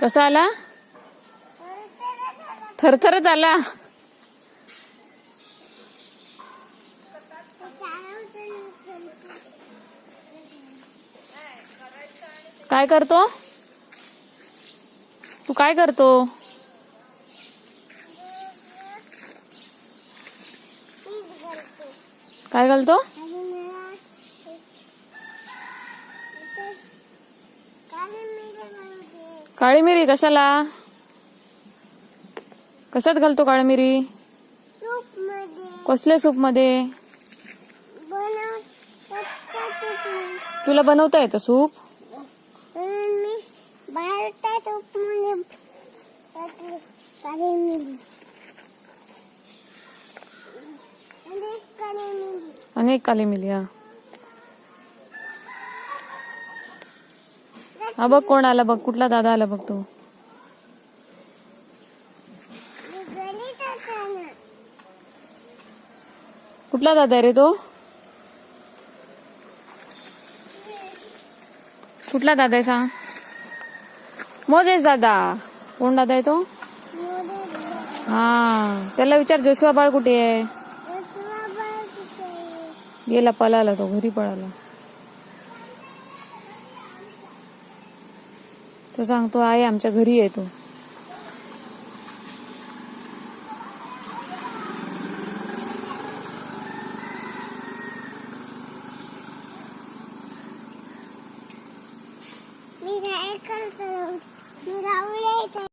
कसा आला? थरथरच आला. काय करतो तू? काय करतो? काय घालतो? काळी मिरी कशाला? कशात घालतो काळी मिरी? कसल्या सूप मध्ये? तुला बनवता येतं सूप? अनेक काली मिरी. हा बघ कोण आला बघ. कुठला दादा आला बघ तो. कुठला दादा आहे रे तो? कुठला दादा आहे सांग? मोजेस दादा. कोण दादा आहे तो? हा, त्याला विचार जोशुआ बाळ कुठे आहे? गेला, पळाला तो, घरी पळाला. तो सांगतो आहे आमच्या घरी आहे तो.